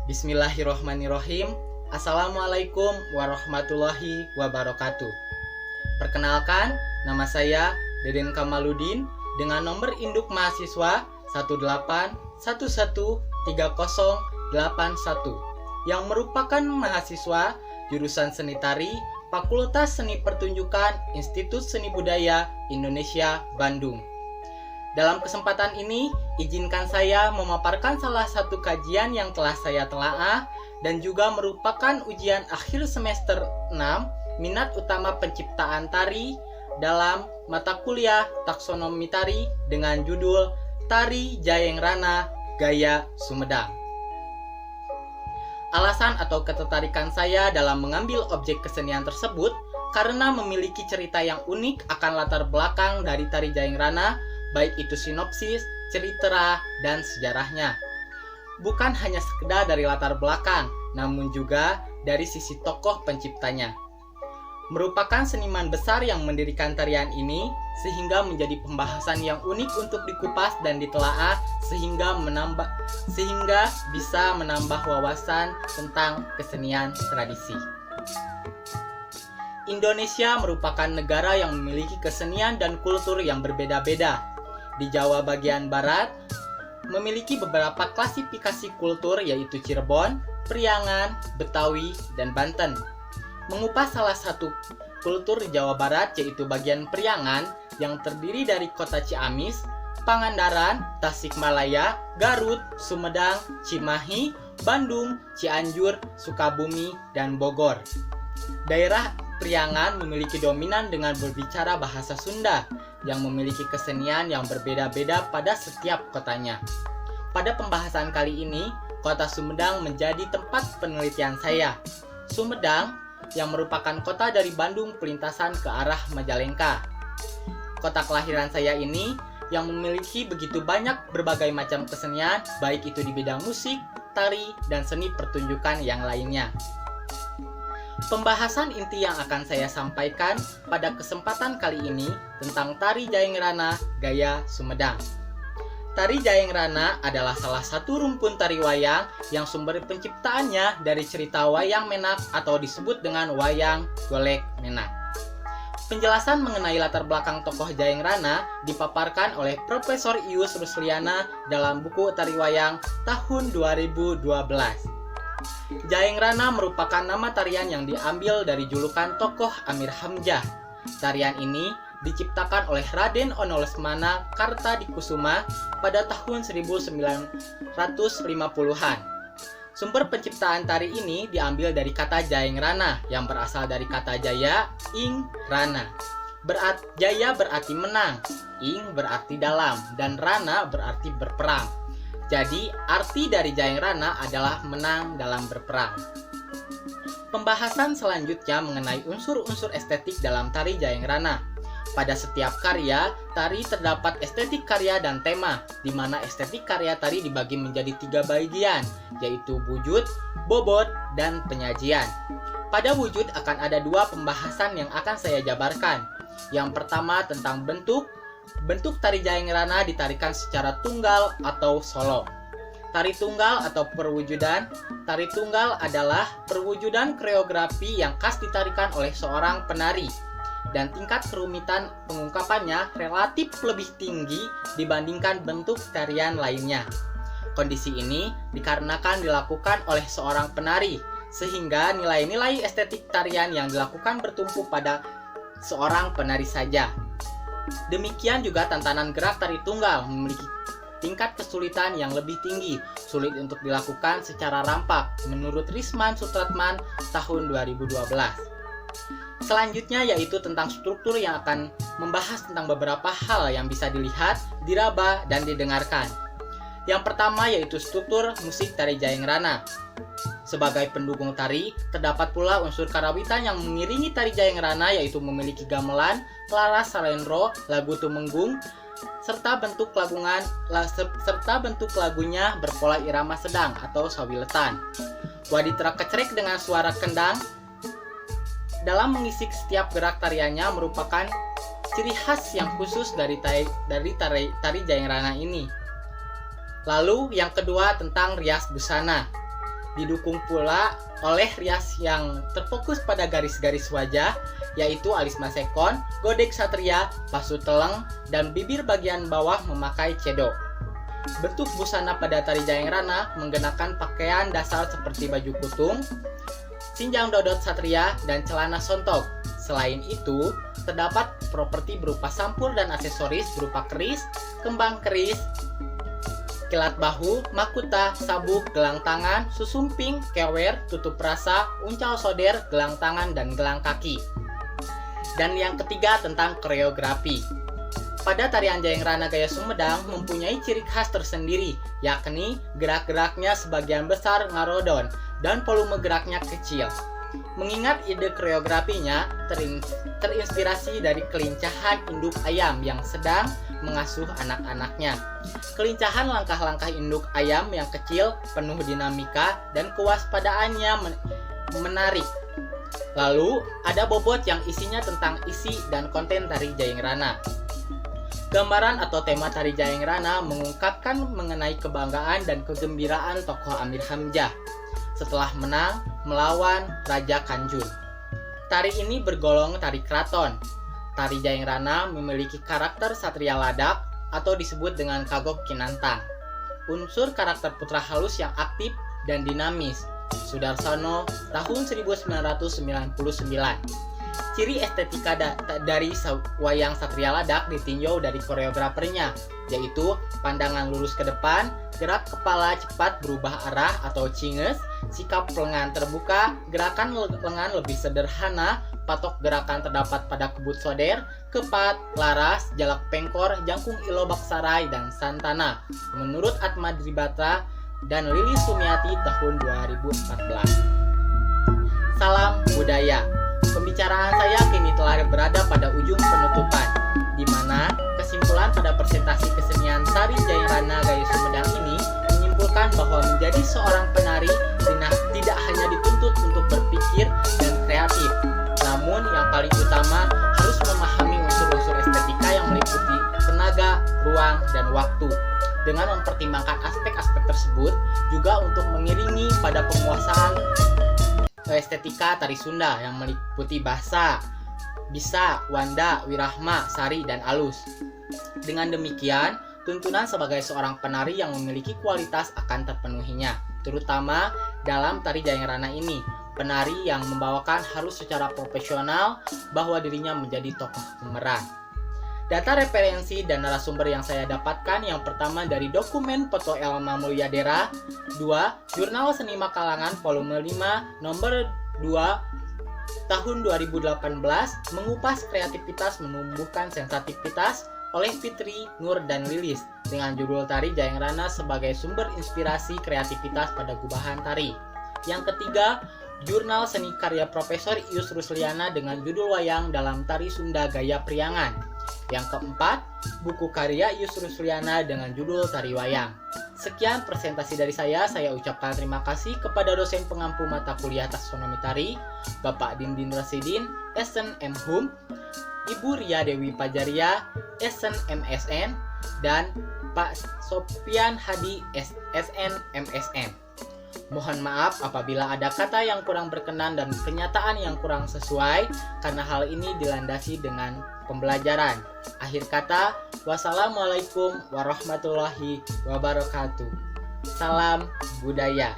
Bismillahirrohmanirrohim. Assalamualaikum warahmatullahi wabarakatuh. Perkenalkan, nama saya Deden Kamaludin dengan nomor induk mahasiswa 181130881 yang merupakan mahasiswa jurusan Seni Tari Fakultas Seni Pertunjukan Institut Seni Budaya Indonesia Bandung. Dalam kesempatan ini, izinkan saya memaparkan salah satu kajian yang telah saya telaah dan juga merupakan ujian akhir semester 6 minat utama penciptaan tari dalam mata kuliah taksonomi tari dengan judul Tari Jayeng Rana Gaya Sumedang. Alasan atau ketertarikan saya dalam mengambil objek kesenian tersebut karena memiliki cerita yang unik akan latar belakang dari tari Jayeng Rana, baik itu sinopsis, cerita, dan sejarahnya. Bukan hanya sekedar dari latar belakang, namun juga dari sisi tokoh penciptanya. Merupakan seniman besar yang mendirikan tarian ini, sehingga menjadi pembahasan yang unik untuk dikupas dan ditelaah sehingga bisa menambah wawasan tentang kesenian tradisi. Indonesia merupakan negara yang memiliki kesenian dan kultur yang berbeda-beda. Di Jawa bagian barat, memiliki beberapa klasifikasi kultur yaitu Cirebon, Priangan, Betawi, dan Banten. Mengupas salah satu kultur di Jawa Barat yaitu bagian Priangan yang terdiri dari kota Ciamis, Pangandaran, Tasikmalaya, Garut, Sumedang, Cimahi, Bandung, Cianjur, Sukabumi, dan Bogor. Daerah Priangan memiliki dominan dengan berbicara bahasa Sunda yang memiliki kesenian yang berbeda-beda pada setiap kotanya. Pada pembahasan kali ini, kota Sumedang menjadi tempat penelitian saya. Sumedang yang merupakan kota dari Bandung pelintasan ke arah Majalengka. Kota kelahiran saya ini yang memiliki begitu banyak berbagai macam kesenian, baik itu di bidang musik, tari, dan seni pertunjukan yang lainnya. Pembahasan inti yang akan saya sampaikan pada kesempatan kali ini tentang Tari Jayeng Rana Gaya Sumedang. Tari Jayeng Rana adalah salah satu rumpun tari wayang yang sumber penciptaannya dari cerita wayang menak atau disebut dengan wayang golek menak. Penjelasan mengenai latar belakang tokoh Jayeng Rana dipaparkan oleh Profesor Ius Rusliana dalam buku Tari Wayang tahun 2012. Jayeng Rana merupakan nama tarian yang diambil dari julukan tokoh Amir Hamzah. Tarian ini diciptakan oleh Raden Onolesmana Kartadikusuma pada tahun 1950-an. Sumber penciptaan tari ini diambil dari kata Jayeng Rana yang berasal dari kata Jaya, Ing, Rana. Jaya berarti menang, Ing berarti dalam, dan Rana berarti berperang. Jadi, arti dari Jayeng Rana adalah menang dalam berperang. Pembahasan selanjutnya mengenai unsur-unsur estetik dalam tari Jayeng Rana. Pada setiap karya, tari terdapat estetik karya dan tema, di mana estetik karya tari dibagi menjadi 3 bagian, yaitu wujud, bobot, dan penyajian. Pada wujud akan ada 2 pembahasan yang akan saya jabarkan. Yang pertama tentang bentuk. Bentuk tari Jayeng Rana ditarikan secara tunggal atau solo. Tari tunggal atau perwujudan. Tari tunggal adalah perwujudan koreografi yang khas ditarikan oleh seorang penari, dan tingkat kerumitan pengungkapannya relatif lebih tinggi dibandingkan bentuk tarian lainnya. Kondisi ini dikarenakan dilakukan oleh seorang penari, sehingga nilai-nilai estetik tarian yang dilakukan bertumpu pada seorang penari saja. Demikian juga tantanan gerak tari tunggal memiliki tingkat kesulitan yang lebih tinggi, sulit untuk dilakukan secara rampak, menurut Risman Sutratman tahun 2012. Selanjutnya yaitu tentang struktur yang akan membahas tentang beberapa hal yang bisa dilihat, diraba, dan didengarkan. Yang pertama yaitu struktur musik tari Jayeng Rana. Sebagai pendukung tari, terdapat pula unsur karawitan yang mengiringi tari Jayeng Rana yaitu memiliki gamelan, laras salendro, lagu tumenggung, serta bentuk lagunya berpola irama sedang atau sawiletan. Waditra kecrek dengan suara kendang dalam mengisi setiap gerak tariannya merupakan ciri khas yang khusus dari tari Jayeng Rana ini. Lalu yang kedua tentang rias busana. didukung pula oleh rias yang terfokus pada garis-garis wajah, yaitu alis masekon, godek satria, pasu teleng, dan bibir bagian bawah memakai cedok. Bentuk busana pada tari Jayeng Rana menggunakan pakaian dasar seperti baju kutung, sinjang dodot satria, dan celana sontok. Selain itu, terdapat properti berupa sampul dan aksesoris berupa keris, kembang keris, kilat bahu, makuta, sabuk, gelang tangan, susumping, kewer, tutup rasa, uncal soder, gelang tangan, dan gelang kaki. Dan yang ketiga tentang koreografi. Pada tarian Jayeng Rana gaya Sumedang mempunyai ciri khas tersendiri, yakni gerak-geraknya sebagian besar ngarodon dan volume geraknya kecil. Mengingat ide koreografinya terinspirasi dari kelincahan induk ayam yang sedang mengasuh anak-anaknya. Kelincahan langkah-langkah induk ayam yang kecil penuh dinamika dan kewaspadaannya menarik. Lalu ada bobot yang isinya tentang isi dan konten tari Jayeng Rana. Gambaran atau tema tari Jayeng Rana mengungkapkan mengenai kebanggaan dan kegembiraan tokoh Amir Hamzah setelah menang melawan Raja Kanjun. Tari ini bergolong tari keraton. Tari Jayeng Rana memiliki karakter satria ladak atau disebut dengan kagok kinantang. Unsur karakter putra halus yang aktif dan dinamis. Sudarsono tahun 1999. Ciri estetika dari wayang satria ladak ditinjau dari koreografernya, yaitu pandangan lurus ke depan, gerak kepala cepat berubah arah atau cinges, sikap lengan terbuka, gerakan lengan lebih sederhana, patok gerakan terdapat pada kebut soder, kepat, laras, jalak pengkor, jangkung ilo baksarai, dan santana. Menurut Atma Dribata dan Lilis Sumiati tahun 2014. Salam budaya. Pembicaraan saya kini telah berada pada ujung penutupan, di mana kesimpulan pada presentasi kesenian tari Jayeng Rana gaya Sumedang ini menyimpulkan bahwa menjadi seorang penari tidak hanya dituntut untuk berpikir dan kreatif, namun yang paling utama harus memahami unsur-unsur estetika yang meliputi tenaga, ruang, dan waktu. Dengan mempertimbangkan aspek-aspek tersebut, juga untuk mengiringi pada penguasaan estetika tari Sunda yang meliputi bahasa, bisa, wanda, wirahma, sari, dan alus. Dengan demikian, tuntunan sebagai seorang penari yang memiliki kualitas akan terpenuhinya, terutama dalam tari Jayeng Rana ini. Penari yang membawakan harus secara profesional bahwa dirinya menjadi tokoh pemeran. Data referensi dan narasumber yang saya dapatkan yang pertama dari dokumen foto Elma Mulyadera, 2. Jurnal Seni Makalangan volume 5 nomor 2 tahun 2018 mengupas kreativitas menumbuhkan sensitivitas oleh Fitri, Nur, dan Lilis dengan judul Tari Jayeng Rana sebagai sumber inspirasi kreativitas pada gubahan tari. Yang ketiga, Jurnal Seni Karya Profesor Ius Rusliana dengan judul Wayang dalam Tari Sunda Gaya Priangan. Yang keempat, buku karya Ius Rusliana dengan judul Tari Wayang. Sekian presentasi dari saya ucapkan terima kasih kepada dosen pengampu mata kuliah taksonomi tari, Bapak Dindin Rasidin, SN M Hum, Ibu Ria Dewi Pajaria, SN MSN, dan Pak Sofian Hadi, SN MSN. Mohon maaf apabila ada kata yang kurang berkenan dan pernyataan yang kurang sesuai, karena hal ini dilandasi dengan pembelajaran. Akhir kata, wassalamualaikum warahmatullahi wabarakatuh. Salam budaya.